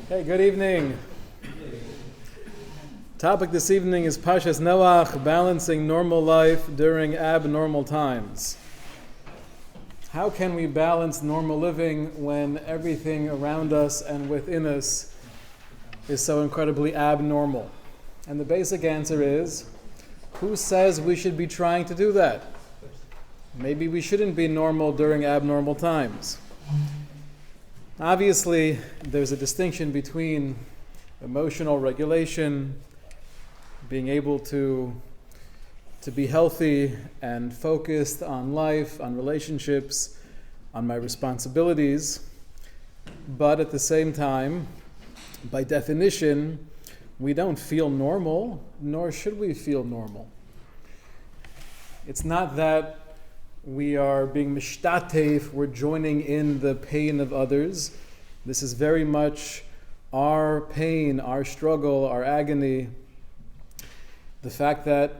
Hey, good evening. Topic this evening is Parshas Noach, balancing normal life during abnormal times. How can we balance normal living when everything around us and within us is so incredibly abnormal? And the basic answer is, who says we should be trying to do that? Maybe we shouldn't be normal during abnormal times. Obviously, there's a distinction between emotional regulation, being able to be healthy and focused on life, on relationships, on my responsibilities, but at the same time, by definition, we don't feel normal, nor should we feel normal. It's not that we are being mishtatef, we're joining in the pain of others. This is very much our pain, our struggle, our agony. The fact that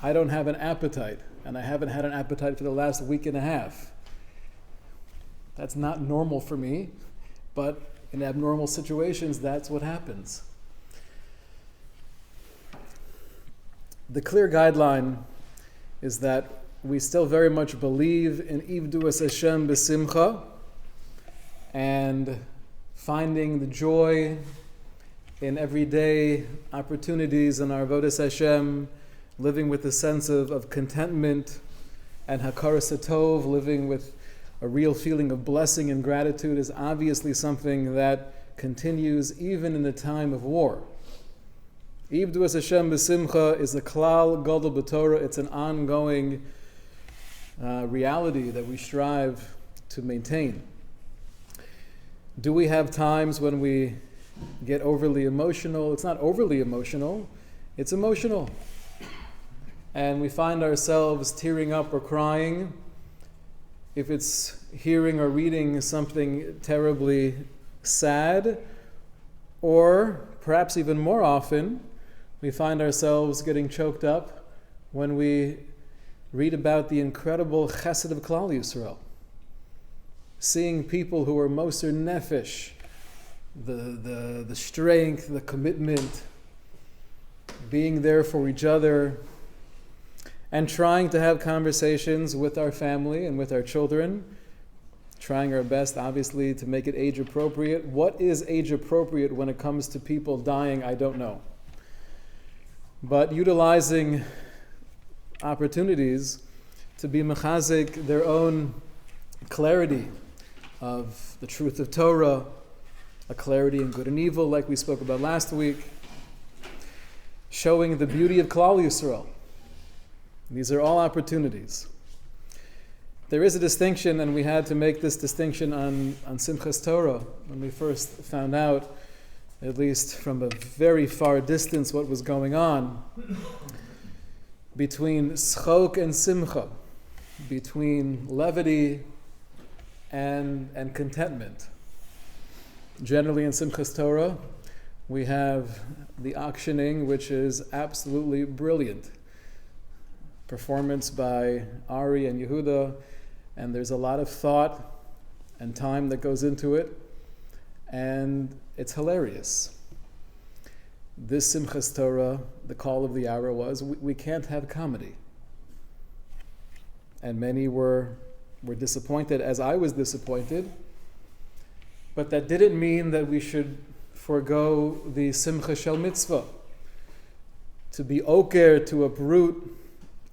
I don't have an appetite, and I haven't had an appetite for the last week and a half. That's not normal for me, but in abnormal situations, that's what happens. The clear guideline is that we still very much believe in Ivdu Hashem b'simcha and finding the joy in everyday opportunities in our avodas Hashem, living with a sense of contentment and hakaras hatov, living with a real feeling of blessing and gratitude is obviously something that continues even in the time of war. Ivdu Hashem b'simcha is a klal gadol b'Torah. It's an ongoing reality that we strive to maintain. Do we have times when we get overly emotional? It's not overly emotional, it's emotional. And we find ourselves tearing up or crying. If it's hearing or reading something terribly sad, or perhaps even more often, we find ourselves getting choked up when we read about the incredible chesed of Klal Yisrael. Seeing people who are moser nefesh, the strength, the commitment, being there for each other, and trying to have conversations with our family and with our children, trying our best, obviously, to make it age appropriate. What is age appropriate when it comes to people dying? I don't know. But utilizing opportunities to be mechazik their own clarity of the truth of Torah, a clarity in good and evil, like we spoke about last week, showing the beauty of Klal Yisrael. These are all opportunities. There is a distinction, and we had to make this distinction on Simchas Torah when we first found out, at least from a very far distance, what was going on between schok and simcha, between levity and contentment. Generally in Simchas Torah, we have the auctioning, which is absolutely brilliant. Performance by Ari and Yehuda, and there's a lot of thought and time that goes into it, and it's hilarious. This Simchas Torah, the call of the hour was, we can't have comedy. And many were disappointed, as I was disappointed. But that didn't mean that we should forego the Simcha Shel Mitzvah. To be oker, to uproot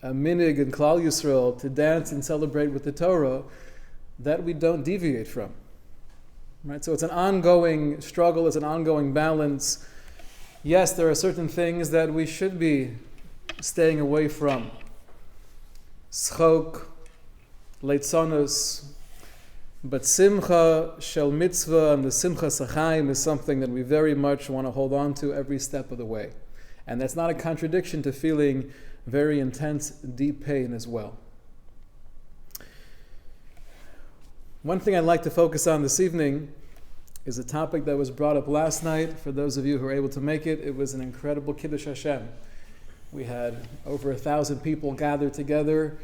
a minig in Klal Yisrael, to dance and celebrate with the Torah, that we don't deviate from. Right? So it's an ongoing struggle, it's an ongoing balance. Yes, there are certain things that we should be staying away from. Schok, leitzonus, but simcha shel mitzvah and the simcha sachaim is something that we very much want to hold on to every step of the way. And that's not a contradiction to feeling very intense, deep pain as well. One thing I'd like to focus on this evening is a topic that was brought up last night. For those of you who were able to make it, it was an incredible Kiddush Hashem. We had over 1,000 people gathered together,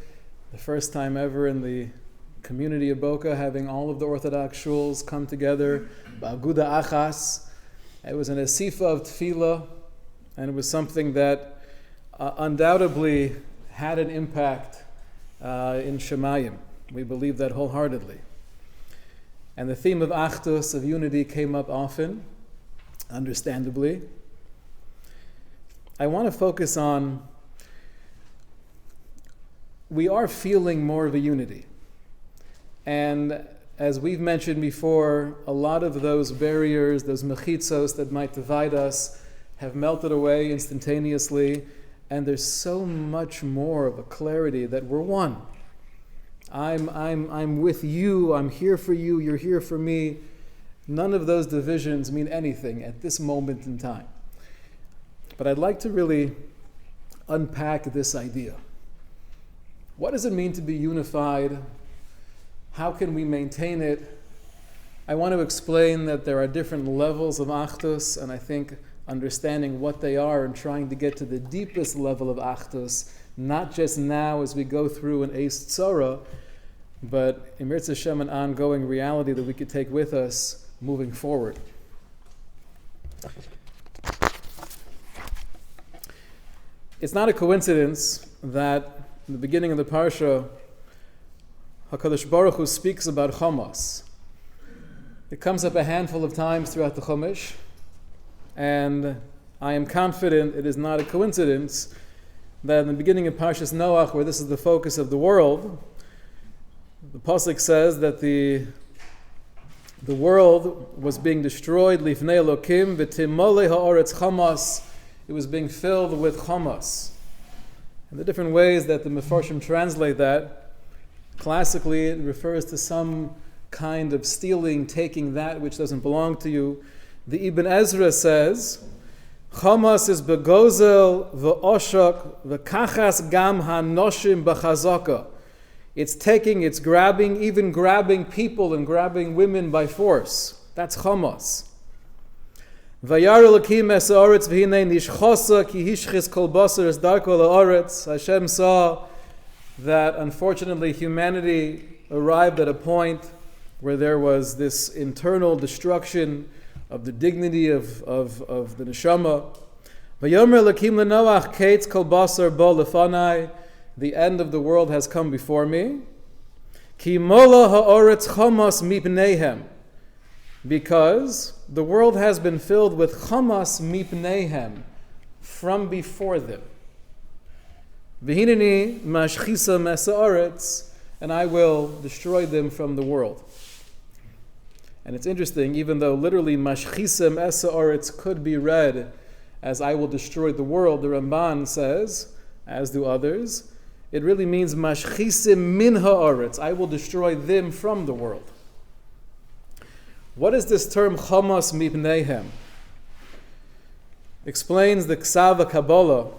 the first time ever in the community of Boca, having all of the Orthodox shuls come together, Ba'aguda Achas. It was an asifa of tefillah, and it was something that undoubtedly had an impact in Shemayim. We believe that wholeheartedly. And the theme of Achdus, of unity, came up often, understandably. I want to focus on, we are feeling more of a unity. And as we've mentioned before, a lot of those barriers, those mechitzos that might divide us, have melted away instantaneously, and there's so much more of a clarity that we're one. I'm with you, I'm here for you, you're here for me. None of those divisions mean anything at this moment in time. But I'd like to really unpack this idea. What does it mean to be unified? How can we maintain it? I want to explain that there are different levels of Achdus, and I think understanding what they are and trying to get to the deepest level of Achdus, not just now as we go through an Eis Tzara, but in Mirz Hashem, an ongoing reality that we could take with us moving forward. It's not a coincidence that in the beginning of the Parsha, HaKadosh Baruch Hu speaks about Chamas. It comes up a handful of times throughout the Chumash, and I am confident it is not a coincidence that in the beginning of Parshas Noach, where this is the focus of the world, the Pasuk says that the world was being destroyed, Lifnei Elokim, v'timolei ha'oretz chamas. It was being filled with chamas. And the different ways that the Mefarshim translate that, classically it refers to some kind of stealing, taking that which doesn't belong to you. The Ibn Ezra says, Chamas is begozel v'oshak v'kachas gam hanoshim b'chazaka. It's taking, it's grabbing, even grabbing people and grabbing women by force. That's Chamas. Vayar Elokim es haaretz v'hinei nishchosa ki hishchis kol basar es darko la'aretz. Hashem saw that unfortunately humanity arrived at a point where there was this internal destruction of the dignity of the neshama. Vayomer Elokim leNoach kates kol basar bo lefanai. The end of the world has come before me. Ki mola ha'oretz chamas mipneihem. Because the world has been filled with chamas mipneihem, from before them. V'hineni mashchisa mesa'aretz, and I will destroy them from the world. And it's interesting, even though literally mashchisa mesa'aretz could be read as I will destroy the world, the Ramban says, as do others, it really means mashchisim min ha'aretz. I will destroy them from the world. What is this term chamas mipneihem? Explains the Ksava Kabbalah.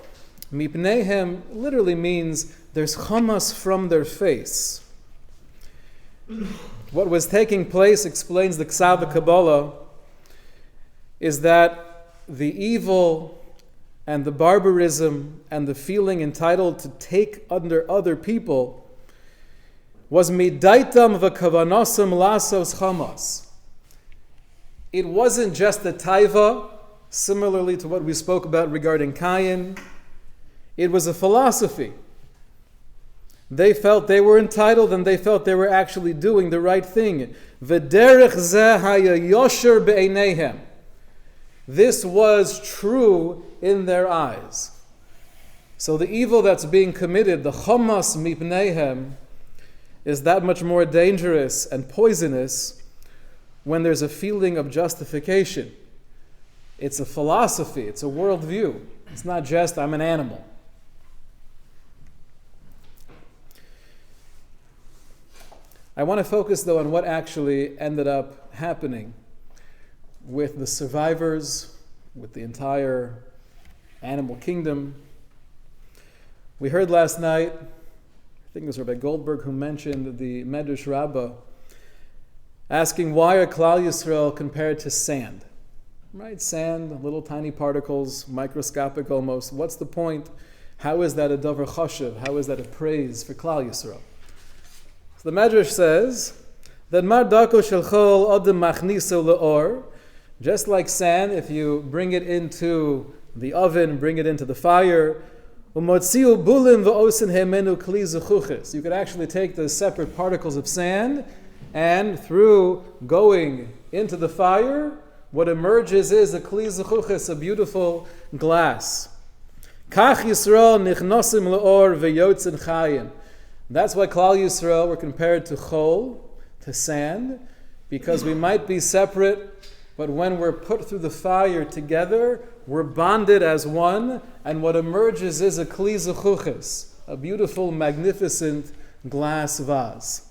Mipneihem literally means there's chamas from their face. What was taking place, explains the Ksava Kabbalah, is that the evil and the barbarism and the feeling entitled to take under other people was midaitam v'kavanasam lasos chamas. It wasn't just a taiva, similarly to what we spoke about regarding Cain. It was a philosophy. They felt they were entitled and they felt they were actually doing the right thing. V'derech zeh haya yosher be'eineihem. This was true in their eyes. So the evil that's being committed, the chamas mipneihem, is that much more dangerous and poisonous when there's a feeling of justification. It's a philosophy, it's a worldview. It's not just, I'm an animal. I want to focus, though, on what actually ended up happening with the survivors, with the entire animal kingdom. We heard last night, I think it was Rabbi Goldberg who mentioned the Medrash Rabbah, asking why are Klal Yisrael compared to sand? Right? Sand, little tiny particles, microscopic almost. What's the point? How is that a davar chashuv? How is that a praise for Klal Yisrael? So the Medrash says that mar dako shel chol adam machniso leor, just like sand, if you bring it into the oven, bring it into the fire, umotziu bulim v'osin hemenu kli zechuches. You could actually take the separate particles of sand, and through going into the fire, what emerges is a kli zechuches, a beautiful glass. Kach Yisrael nichnosim leor v'yotzin chayim. That's why Klal Yisrael were compared to chol, to sand, because we might be separate, but when we're put through the fire together, we're bonded as one, and what emerges is a kli zechuches, a beautiful, magnificent glass vase.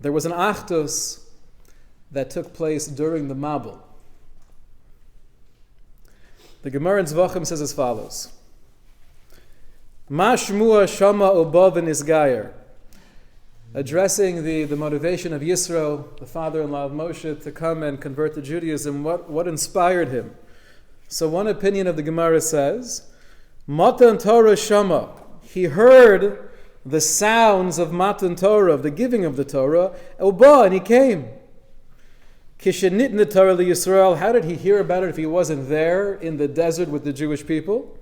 There was an achdus that took place during the Mabul. The Gemara in Zvachim says as follows: Ma shmua shama ubav nisgayer. Addressing the motivation of Yisro, the father-in-law of Moshe, to come and convert to Judaism, what inspired him? So one opinion of the Gemara says, Matan Torah shama. He heard the sounds of Matan Torah, of the giving of the Torah, Uba, and he came. Kishenitna Torah Yisrael. How did he hear about it if he wasn't there in the desert with the Jewish people?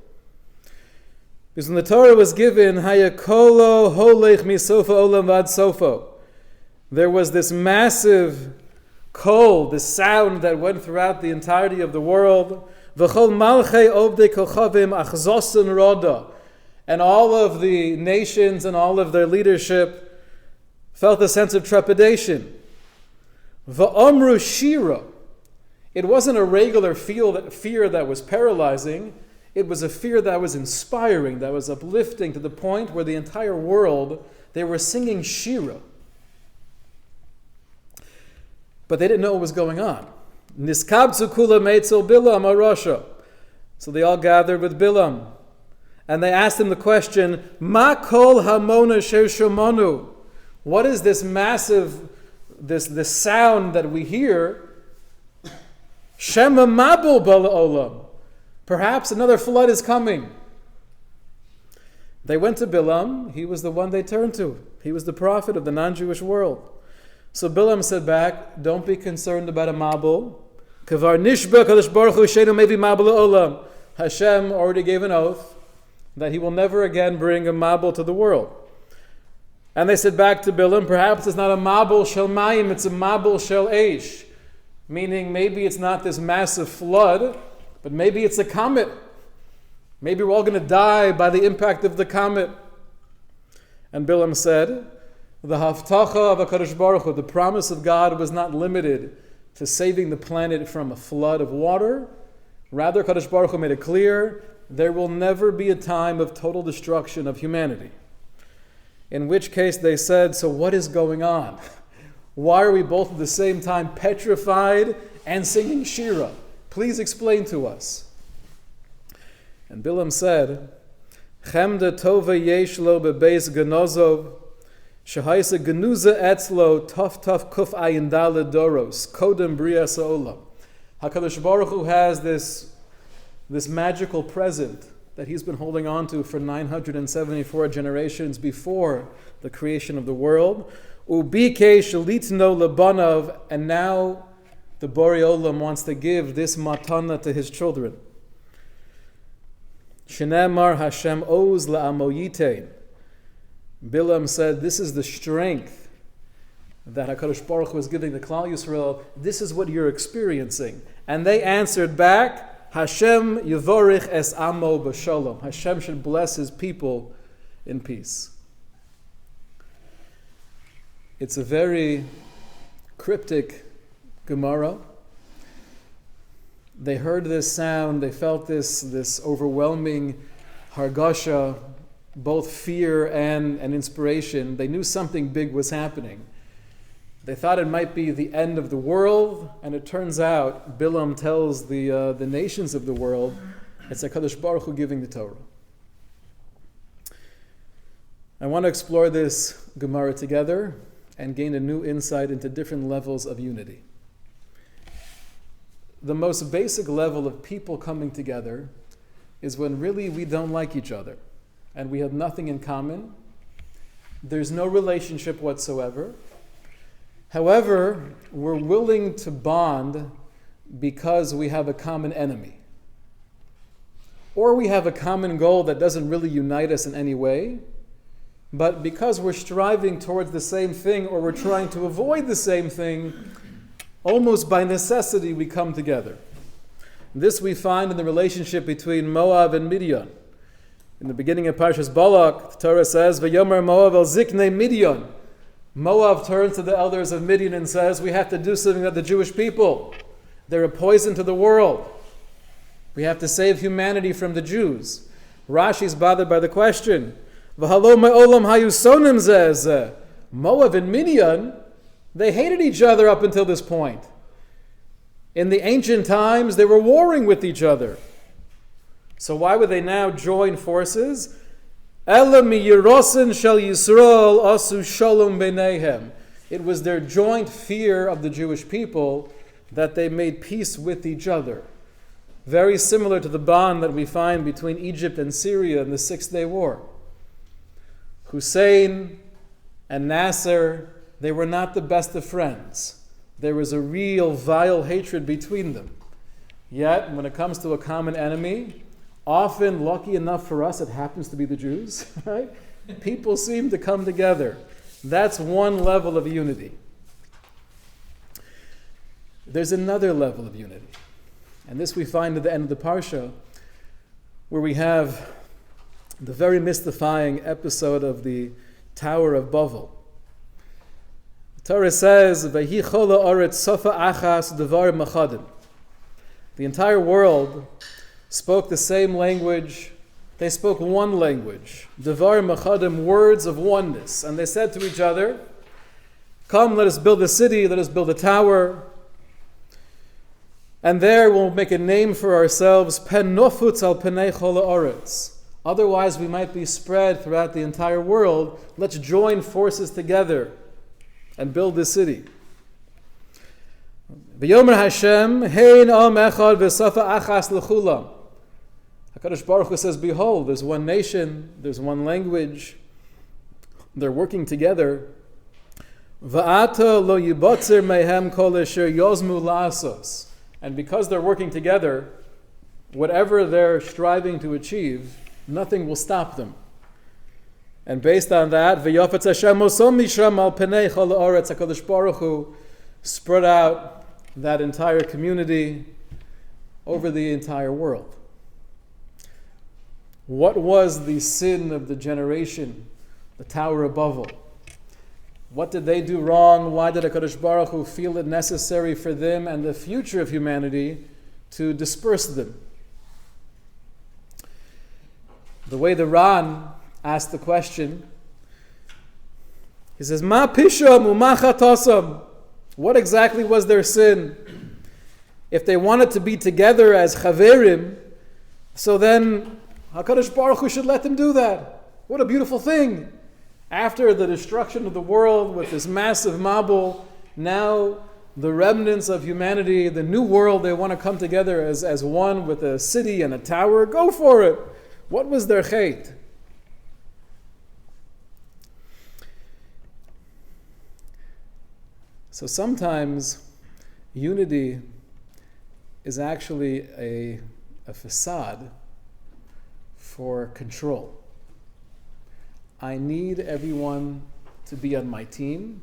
Because when the Torah was given, Hayakolo holech misofa olam vad sofo, there was this massive kol, this sound that went throughout the entirety of the world. V'chol malchei obdei kochavim achzosen roda, and all of the nations and all of their leadership felt a sense of trepidation. V'omru shira, it wasn't a regular fear that was paralyzing. It was a fear that was inspiring, that was uplifting, to the point where the entire world, they were singing Shira. But they didn't know what was going on. Niskabzu kula meitzel Bilam arosha. So they all gathered with Bilam. And they asked him the question, Ma kol hamona sher shomonu. What is this massive, this sound that we hear? Shema mabul bala olam. Perhaps another flood is coming. They went to Bilam. He was the one they turned to. He was the prophet of the non-Jewish world. So Bilam said back, don't be concerned about a mabul. Kavar nishba kadosh baruch hu sheinu mevi mabul olam. Hashem already gave an oath that he will never again bring a mabul to the world. And they said back to Bilam, perhaps it's not a mabul shel mayim, it's a mabul shel eish. Meaning maybe it's not this massive flood, but maybe it's a comet. Maybe we're all going to die by the impact of the comet. And Bilam said, the haftacha of HaKadosh Baruch Hu, the promise of God, was not limited to saving the planet from a flood of water. Rather, HaKadosh Baruch Hu made it clear, there will never be a time of total destruction of humanity. In which case they said, so what is going on? Why are we both at the same time petrified and singing Shira? Please explain to us. And Bilam said, Chemda tova yesh lo bebeis genozov, shehaisa genuza etzlo taf kuf ayin daled doros, kodem brias ha'olam. HaKadosh Baruch Hu has this magical present that he's been holding on to for 974 generations before the creation of the world. Ubike shalitno lebanav, and now the Borei Olam wants to give this matana to his children. Shenemar Hashem oz la'amo yitein. Bilam said, this is the strength that HaKadosh Baruch Hu is giving the Klal Yisrael. This is what you're experiencing. And they answered back, Hashem yivorich es amo b'shalom. Hashem should bless his people in peace. It's a very cryptic Gemara. They heard this sound, they felt this overwhelming hargasha, both fear and inspiration. They knew something big was happening. They thought it might be the end of the world, and it turns out, Bilam tells the nations of the world, it's HaKadosh Baruch Hu giving the Torah. I want to explore this Gemara together and gain a new insight into different levels of unity. The most basic level of people coming together is when really we don't like each other. and we have nothing in common. There's no relationship whatsoever. However, we're willing to bond because we have a common enemy. Or we have a common goal that doesn't really unite us in any way, but because we're striving towards the same thing, or we're trying to avoid the same thing, almost by necessity we come together. This we find in the relationship between Moab and Midian. In the beginning of Parshas Balak, the Torah says, "Vayomer Moab el ziknei Midian." Moab turns to the elders of Midian and says, we have to do something about the Jewish people. They're a poison to the world. We have to save humanity from the Jews. Rashi's bothered by the question, V'halo me'olam hayu sonim zeh. Moab and Midian, they hated each other up until this point. In the ancient times, they were warring with each other. So why would they now join forces? Ela miyirosin shel Yisrael asu shalom beinehem. It was their joint fear of the Jewish people that they made peace with each other. Very similar to the bond that we find between Egypt and Syria in the 6-Day War. Hussein and Nasser, they were not the best of friends. There was a real vile hatred between them. Yet, when it comes to a common enemy, often, lucky enough for us, it happens to be the Jews, right? People seem to come together. That's one level of unity. There's another level of unity. And this we find at the end of the Parsha, where we have the very mystifying episode of the Tower of Babel. The Torah says, "Vayhi chol ha'aretz sofa achas devar machadim." The entire world spoke the same language. They spoke one language, devar machadim, words of oneness. And they said to each other, "Come, let us build a city, let us build a tower. And there we'll make a name for ourselves, pen nofutz al penei chol ha'aretz. Otherwise we might be spread throughout the entire world. Let's join forces together and build this city." V'yomer Hashem, hein am echad v'safa achas l'chulam. HaKadosh Baruch Hu says, behold, there's one nation, there's one language, they're working together. V'ata lo yibotzer mehem kol asher yozmu la'asos. And because they're working together, whatever they're striving to achieve, nothing will stop them. And based on that, v'yafetz Hashem osom mishram al penei chol ha'aretz, HaKadosh Baruch Hu spread out that entire community over the entire world. What was the sin of the generation, the Tower of Babel? What did they do wrong? Why did HaKadosh Baruch Hu feel it necessary for them and the future of humanity to disperse them? The way the Ran asked the question, he says, "Ma pisham u'ma chatasam." What exactly was their sin? If they wanted to be together as chaverim, so then HaKadosh Baruch Hu should let them do that. What a beautiful thing. After the destruction of the world with this massive Mabul, now the remnants of humanity, the new world, they want to come together as one with a city and a tower. Go for it. What was their chait? So sometimes unity is actually a facade for control. I need everyone to be on my team.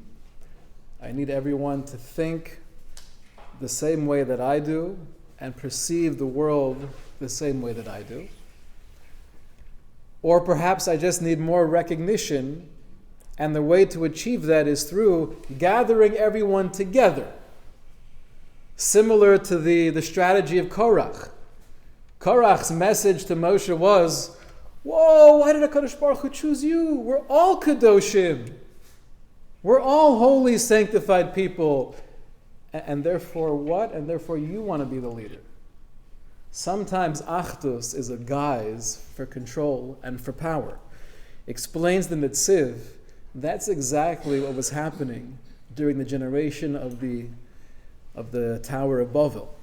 I need everyone to think the same way that I do and perceive the world the same way that I do. Or perhaps I just need more recognition, and the way to achieve that is through gathering everyone together. Similar to the strategy of Korach. Korach's message to Moshe was, whoa, why did HaKadosh Baruch Hu choose you? We're all Kadoshim. We're all holy, sanctified people. And therefore what? And therefore you want to be the leader. Sometimes Achdus is a guise for control and for power. Explains the Netziv, that's exactly what was happening during the generation of the Tower of Babel.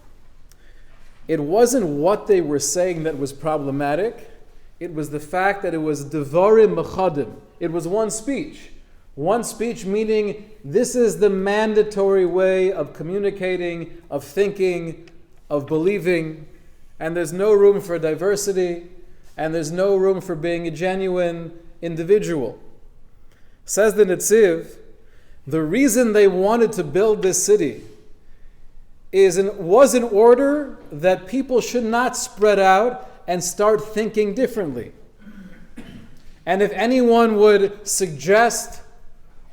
It wasn't what they were saying that was problematic. It was the fact that it was devarim mechadim. It was one speech. One speech meaning this is the mandatory way of communicating, of thinking, of believing, and there's no room for diversity, and there's no room for being a genuine individual. Says the Netziv, the reason they wanted to build this city was in order that people should not spread out and start thinking differently. And if anyone would suggest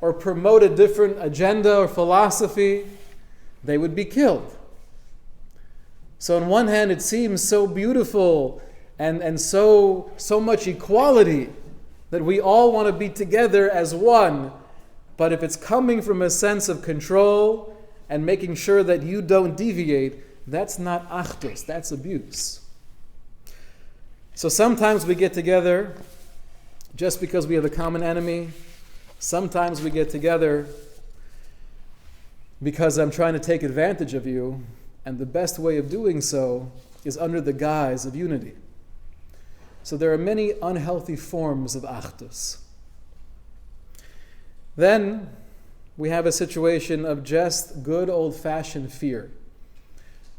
or promote a different agenda or philosophy, they would be killed. So on one hand, it seems so beautiful and so much equality that we all want to be together as one. But if it's coming from a sense of control and making sure that you don't deviate, that's not achdus, that's abuse. So sometimes we get together just because we have a common enemy. Sometimes we get together because I'm trying to take advantage of you, and the best way of doing so is under the guise of unity. So there are many unhealthy forms of achdus. Then we have a situation of just good old-fashioned fear.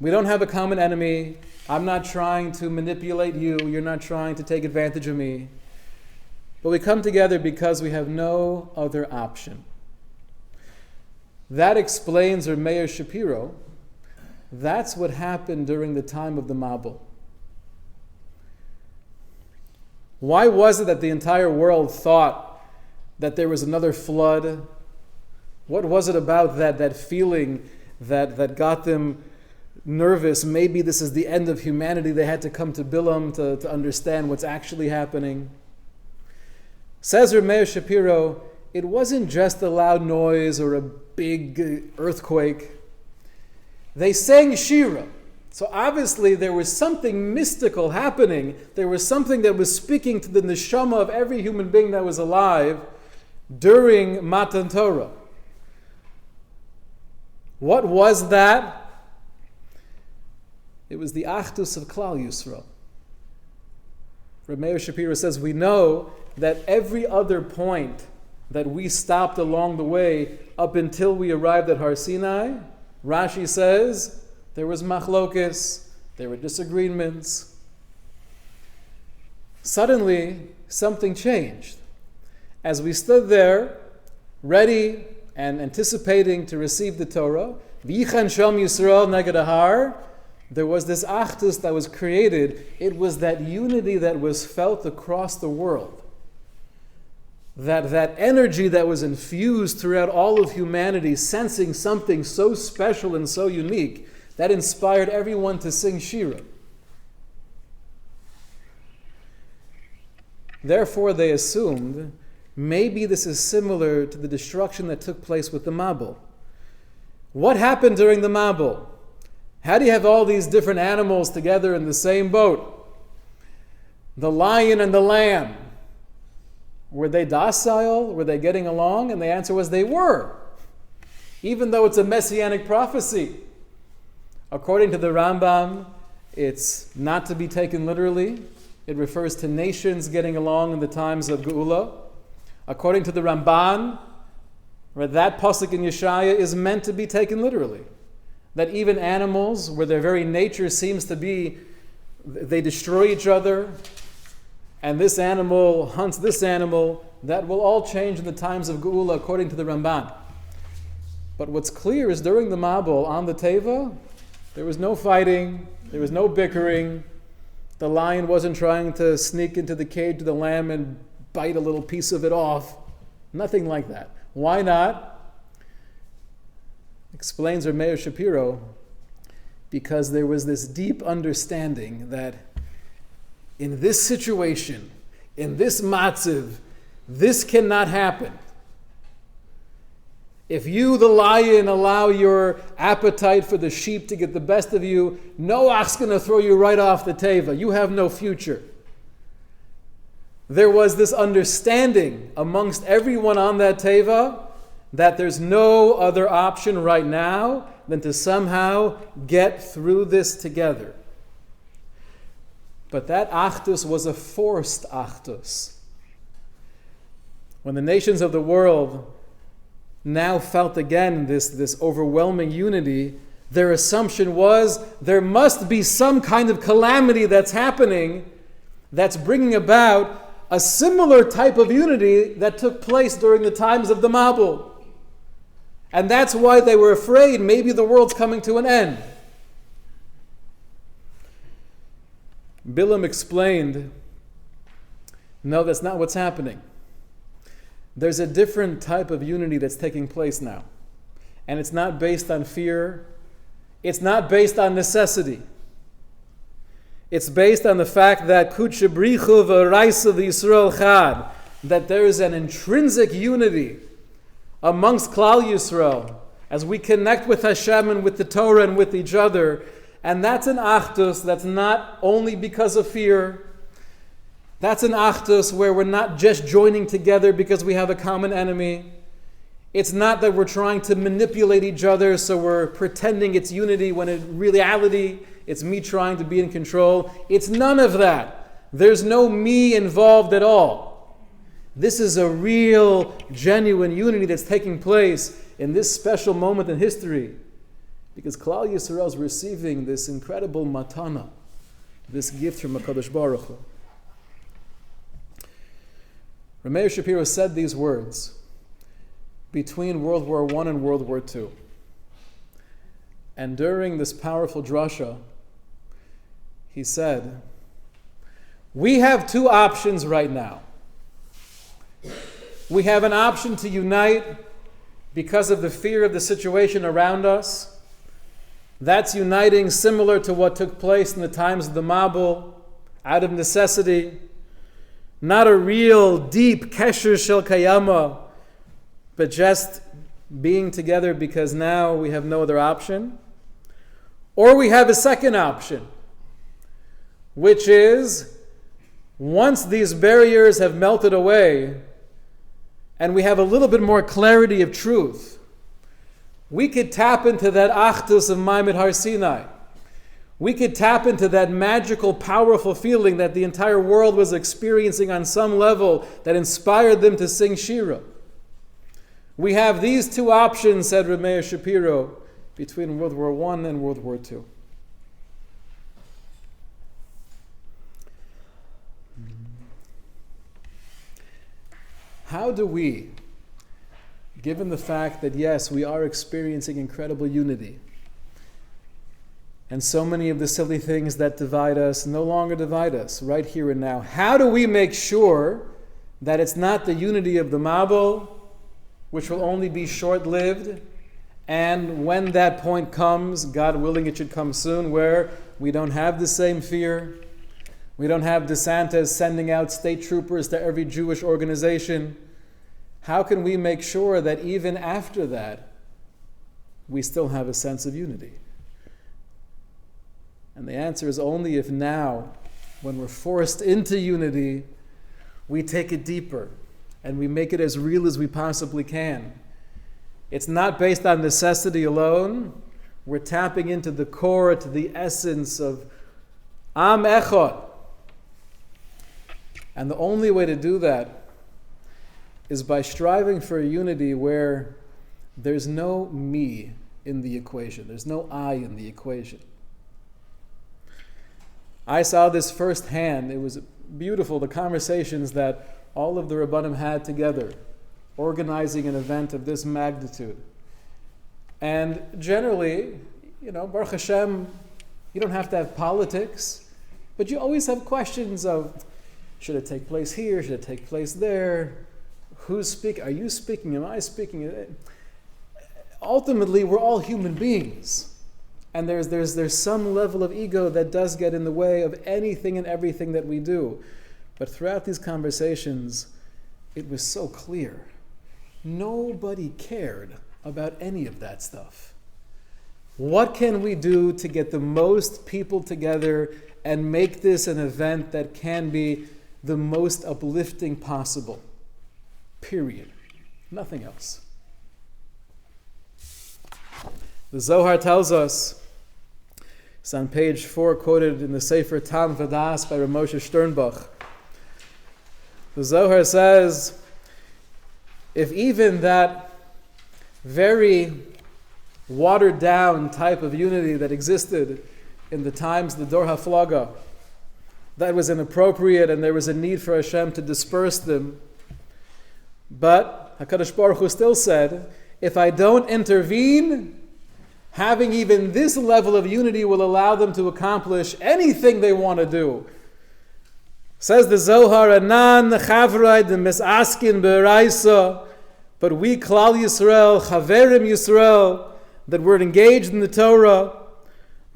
We don't have a common enemy. I'm not trying to manipulate you. You're not trying to take advantage of me. But we come together because we have no other option. That explains, or Meir Shapiro, that's what happened during the time of the Mabul. Why was it that the entire world thought that there was another flood? What was it about that feeling that got them nervous? Maybe this is the end of humanity. They had to come to Bilam to understand what's actually happening. Says Meir Shapiro, it wasn't just a loud noise or a big earthquake. They sang Shira. So obviously there was something mystical happening. There was something that was speaking to the neshama of every human being that was alive during Matan Torah. What was that? It was the Achdus of Klal Yisrael. Meir Shapiro says we know that every other point that we stopped along the way up until we arrived at Har Sinai, Rashi says there was machlokes, there were disagreements. Suddenly, something changed. As we stood there, ready and anticipating to receive the Torah, V'yichan Shem Yisrael neged Ahar, there was this achdus that was created. It was that unity that was felt across the world. That energy that was infused throughout all of humanity, sensing something so special and so unique, that inspired everyone to sing Shira. Therefore, they assumed maybe this is similar to the destruction that took place with the Mabul. What happened during the Mabul? How do you have all these different animals together in the same boat? The lion and the lamb. Were they docile? Were they getting along? And the answer was they were. Even though it's a messianic prophecy. According to the Rambam, it's not to be taken literally. It refers to nations getting along in the times of Geula. According to the Ramban, that pasuk in Yeshaya is meant to be taken literally. That even animals, where their very nature seems to be, they destroy each other, and this animal hunts this animal, that will all change in the times of Geula according to the Ramban. But what's clear is during the Mabul, on the Teva, there was no fighting, there was no bickering. The lion wasn't trying to sneak into the cage of the lamb and bite a little piece of it off. Nothing like that. Why not? Explains Meir Shapiro, because there was this deep understanding that in this situation, in this matziv, this cannot happen. If you, the lion, allow your appetite for the sheep to get the best of you, Noach's going to throw you right off the teva. You have no future. There was this understanding amongst everyone on that teva that there's no other option right now than to somehow get through this together. But that achdus was a forced achdus. When the nations of the world now felt again this overwhelming unity, their assumption was there must be some kind of calamity that's happening that's bringing about a similar type of unity that took place during the times of the Mabul. And that's why they were afraid maybe the world's coming to an end. Bilam explained, no, that's not what's happening. There's a different type of unity that's taking place now. And it's not based on fear. It's not based on necessity. It's based on the fact that Kutshebrichu v'Raisa v'Yisrael Chad, that there is an intrinsic unity amongst Klal Yisrael as we connect with Hashem and with the Torah and with each other. And that's an achdus that's not only because of fear. That's an achdus where we're not just joining together because we have a common enemy. It's not that we're trying to manipulate each other so we're pretending it's unity when in reality it's me trying to be in control. It's none of that. There's no me involved at all. This is a real, genuine unity that's taking place in this special moment in history. Because Klal Yisrael is receiving this incredible matana, this gift from HaKadosh Baruch Hu. Rameir Shapiro said these words between World War I and World War II. And during this powerful drasha, he said, we have two options right now. We have an option to unite because of the fear of the situation around us. That's uniting similar to what took place in the times of the Mabul, out of necessity. Not a real deep kesher shel kayama, but just being together because now we have no other option. Or we have a second option, which is once these barriers have melted away and we have a little bit more clarity of truth, we could tap into that achdus of Ma'amad Har Sinai. We could tap into that magical, powerful feeling that the entire world was experiencing on some level that inspired them to sing Shira. We have these two options, said Rameir Shapiro, between World War I and World War II. How do we, given the fact that yes, we are experiencing incredible unity, and so many of the silly things that divide us no longer divide us right here and now, how do we make sure that it's not the unity of the Mabul, which will only be short-lived, and when that point comes, God willing it should come soon, where we don't have the same fear, we don't have DeSantis sending out state troopers to every Jewish organization. How can we make sure that even after that, we still have a sense of unity? And the answer is only if now, when we're forced into unity, we take it deeper and we make it as real as we possibly can. It's not based on necessity alone. We're tapping into the core, to the essence of Am Echad. And the only way to do that is by striving for a unity where there's no me in the equation. There's no I in the equation. I saw this firsthand. It was beautiful, the conversations that all of the Rabbanim had together, organizing an event of this magnitude. And generally, Baruch Hashem, you don't have to have politics, but you always have questions of, should it take place here? Should it take place there? Who's speaking? Are you speaking? Am I speaking? Ultimately, we're all human beings. And there's some level of ego that does get in the way of anything and everything that we do. But throughout these conversations, it was so clear. Nobody cared about any of that stuff. What can we do to get the most people together and make this an event that can be the most uplifting possible? Period. Nothing else. The Zohar tells us, It's on page 4, quoted in the Sefer Tam Vadas by Rav Moshe Sternbach. The Zohar says, if even that very watered down type of unity that existed in the times of the Dor HaFlaga, that was inappropriate and there was a need for Hashem to disperse them, but HaKadosh Baruch Hu still said, if I don't intervene, having even this level of unity will allow them to accomplish anything they want to do. Says the Zohar, Anan Chavrai de Misaskin Be'eraisa, but we Klal Yisrael, Chaverim Yisrael, that were engaged in the Torah,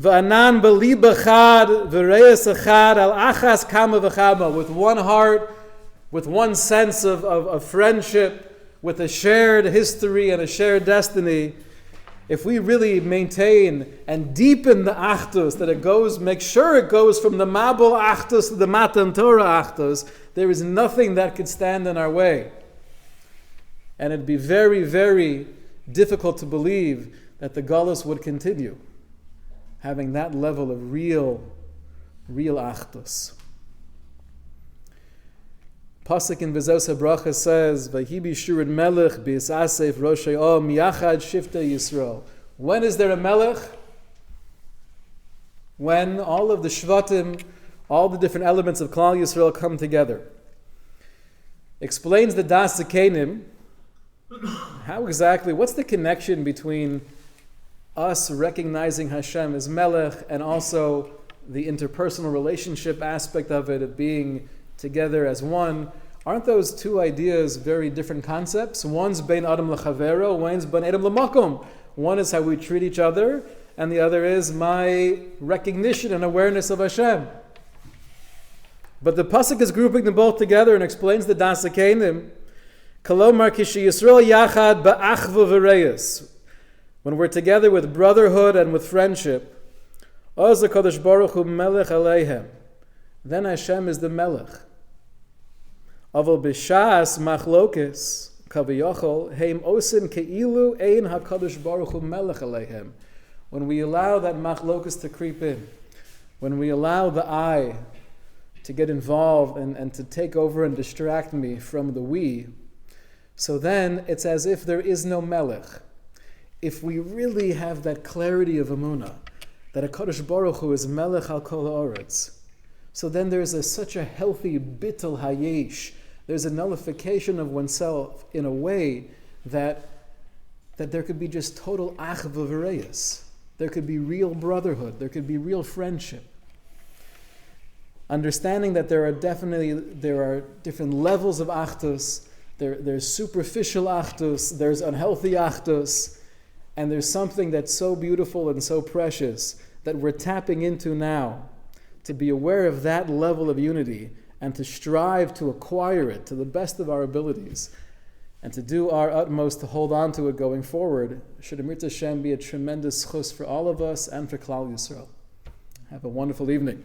V'anan B'lib Echad, V'reis Echad, Al Achas Kama V'chama, with one heart, with one sense of friendship, with a shared history and a shared destiny. If we really maintain and deepen the Achdus, that it goes, make sure it goes from the Mabul Achdus to the Matan Torah Achdus, there is nothing that could stand in our way. And it'd be very, very difficult to believe that the Galus would continue, having that level of real Achdus. Pasuk in V'zos HaBracha says, V'hi b'shurin melech b'isasef roshei o miyachad shiftei Yisrael. When is there a melech? When all of the shvatim, all the different elements of Klal Yisrael come together. Explains the Das Zakenim, how exactly, what's the connection between us recognizing Hashem as melech and also the interpersonal relationship aspect of it, of being together as one? Aren't those two ideas very different concepts? One's bein adam l'chavero, one's bein adam l'makom. One is how we treat each other, and the other is my recognition and awareness of Hashem. But the pasuk is grouping them both together and explains the Das Zakenim. Kalomar kishi Yisrael yachad ba'achva v'reyes. When we're together with brotherhood and with friendship, Oz HaKadosh Baruch Hu melech aleihem. Then Hashem is the melech. Aval b'shas machlokes kaviyachol heim osin keilu ein HaKadosh Baruch Hu melech aleihem. When we allow that machlokes to creep in, when we allow the I to get involved and to take over and distract me from the we, so then it's as if there is no melech. If we really have that clarity of emunah, that HaKadosh Baruch Hu is melech al kol haaretz, so then there's such a healthy bittul hayesh. There's a nullification of oneself in a way that there could be just total achva v'reyes. There could be real brotherhood. There could be real friendship. Understanding that there are different levels of achdus. There's superficial achdus. There's unhealthy achdus. And there's something that's so beautiful and so precious that we're tapping into now, to be aware of that level of unity and to strive to acquire it to the best of our abilities and to do our utmost to hold on to it going forward. Should Amrit Hashem be a tremendous chus for all of us and for Klal Yisrael. Have a wonderful evening.